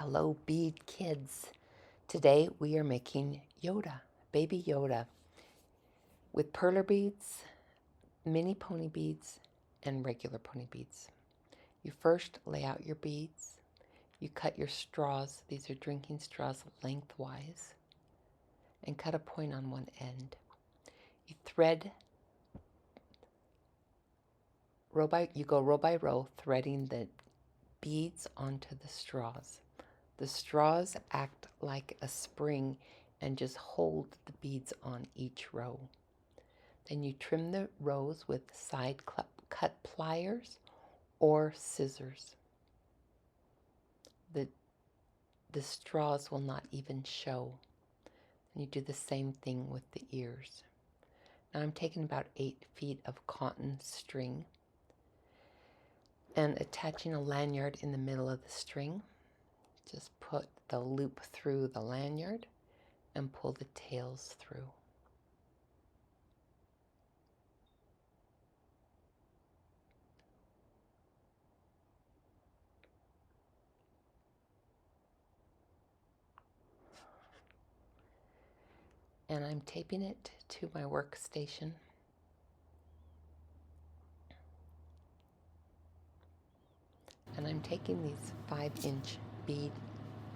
Hello, bead kids. Today we are making Yoda, baby Yoda, with perler beads, mini pony beads, and regular pony beads. You first lay out your beads. You cut your straws, these are drinking straws, lengthwise, and cut a point on one end. You thread you go row by row, threading the beads onto the straws. The straws act like a spring and just hold the beads on each row. Then you trim the rows with side cut pliers or scissors. The straws will not even show. And you do the same thing with the ears. Now I'm taking about 8 feet of cotton string and attaching a lanyard in the middle of the string. Just put the loop through the lanyard and pull the tails through. And I'm taping it to my workstation. And I'm taking these 5-inch Bead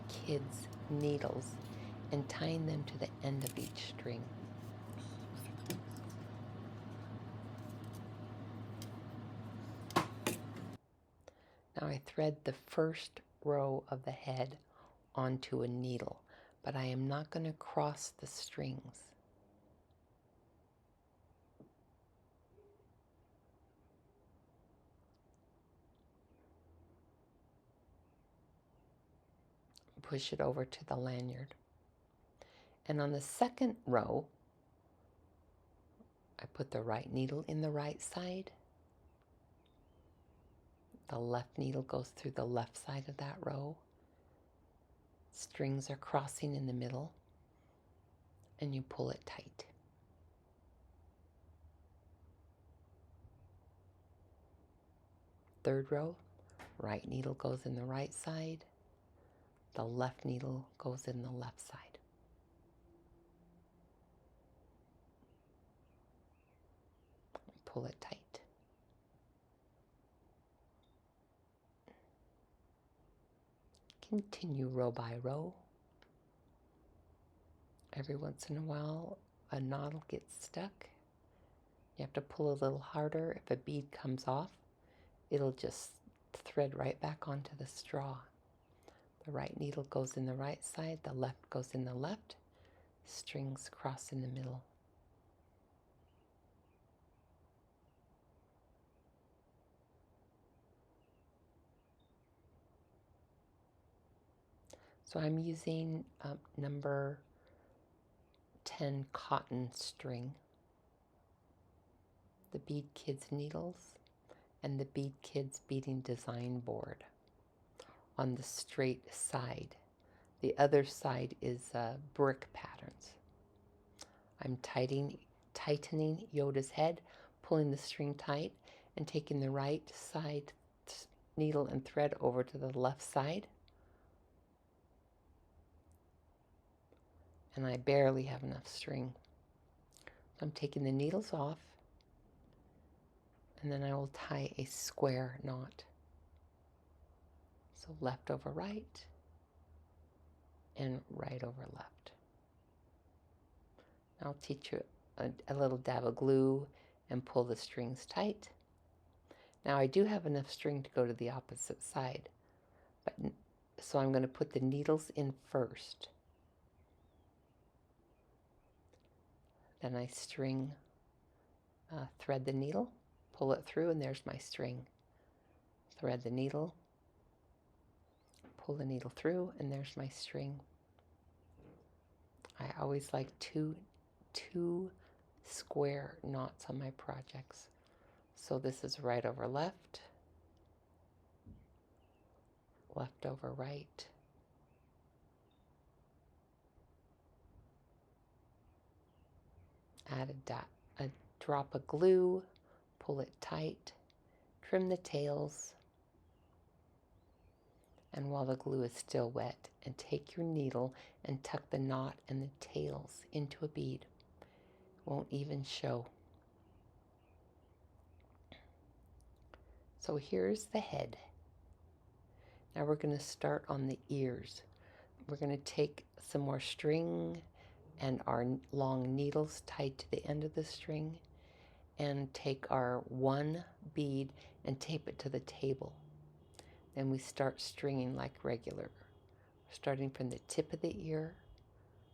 Kids needles and tying them to the end of each string. Now I thread the first row of the head onto a needle, but I am not going to cross the strings. Push it over to the lanyard. And on the second row, I put the right needle in the right side. The left needle goes through the left side of that row. Strings are crossing in the middle, and you pull it tight. Third row, right needle goes in the right side. The left needle goes in the left side. Pull it tight. Continue row by row. Every once in a while, a knot will get stuck. You have to pull a little harder. If a bead comes off, it'll just thread right back onto the straw. The right needle goes in the right side, the left goes in the left. Strings cross in the middle. So I'm using number 10 cotton string, the Bead Kids needles, and the Bead Kids beading design board on the straight side. The other side is brick patterns. I'm tightening Yoda's head, pulling the string tight, and taking the right side needle and thread over to the left side. And I barely have enough string. So I'm taking the needles off, and then I will tie a square knot. So left over right, and right over left. I'll teach you a little dab of glue and pull the strings tight. Now I do have enough string to go to the opposite side, so I'm going to put the needles in first. Then I thread the needle, pull it through, and there's my string. Thread the needle, pull the needle through, and there's my string. I always like two square knots on my projects. So this is right over left, left over right, add a drop of glue, pull it tight, trim the tails, And while the glue is still wet, and take your needle and tuck the knot and the tails into a bead. Won't even show. So here's the head. Now we're going to start on the ears. We're going to take some more string and our long needles tied to the end of the string, and take our one bead and tape it to the table. Then we start stringing like regular, starting from the tip of the ear,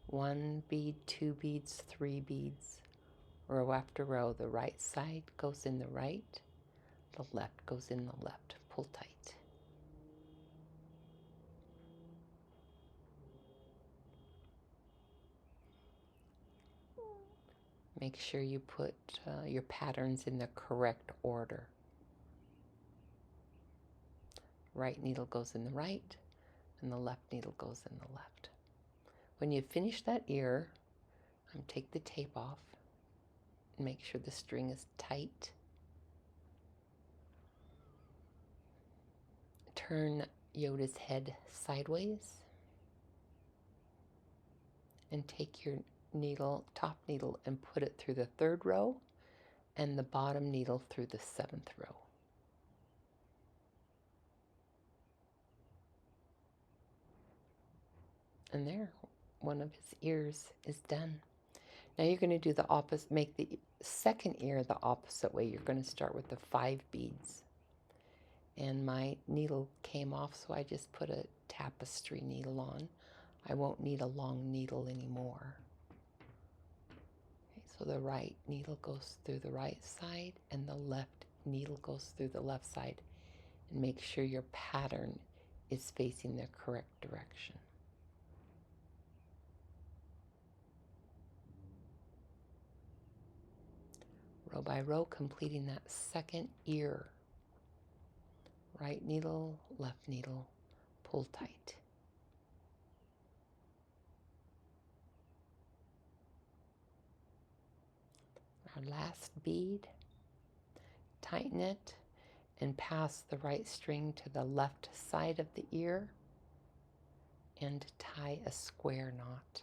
1 bead, 2 beads, 3 beads, row after row. The right side goes in the right, the left goes in the left. Pull tight. Make sure you put your patterns in the correct order. Right needle goes in the right, and the left needle goes in the left. When you finish that ear, take the tape off and make sure the string is tight. Turn Yoda's head sideways and take your needle, top needle, and put it through the 3rd row and the bottom needle through the 7th row. And there, one of his ears is done. Now you're going to do the opposite, make the 2nd ear the opposite way. You're going to start with the 5 beads. And my needle came off, so I just put a tapestry needle on. I won't need a long needle anymore. Okay, so the right needle goes through the right side and the left needle goes through the left side. And make sure your pattern is facing the correct direction. Row by row, completing that 2nd ear. Right needle, left needle, pull tight. Our last bead, tighten it and pass the right string to the left side of the ear and tie a square knot.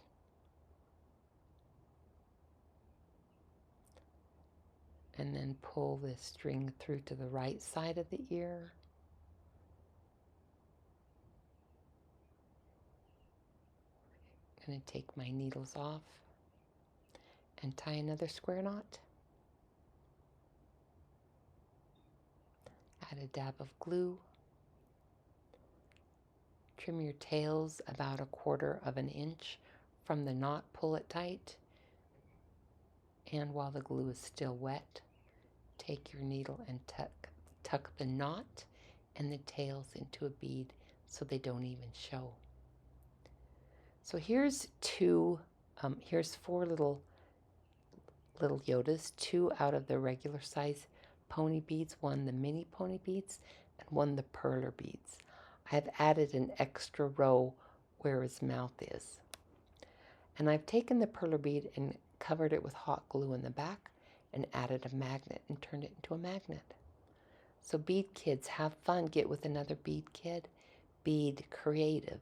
And then pull this string through to the right side of the ear. I'm going to take my needles off and tie another square knot. Add a dab of glue. Trim your tails about 1/4 of an inch from the knot, pull it tight. And while the glue is still wet, take your needle and tuck the knot and the tails into a bead so they don't even show. So here's here's 4 little Yodas, 2 out of the regular size pony beads, 1 the mini pony beads, and 1 the perler beads. I've added an extra row where his mouth is. And I've taken the perler bead and covered it with hot glue in the back and added a magnet and turned it into a magnet. So bead kids, have fun. Get with another bead kid. Bead creative.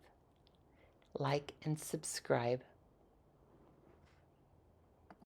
Like and subscribe.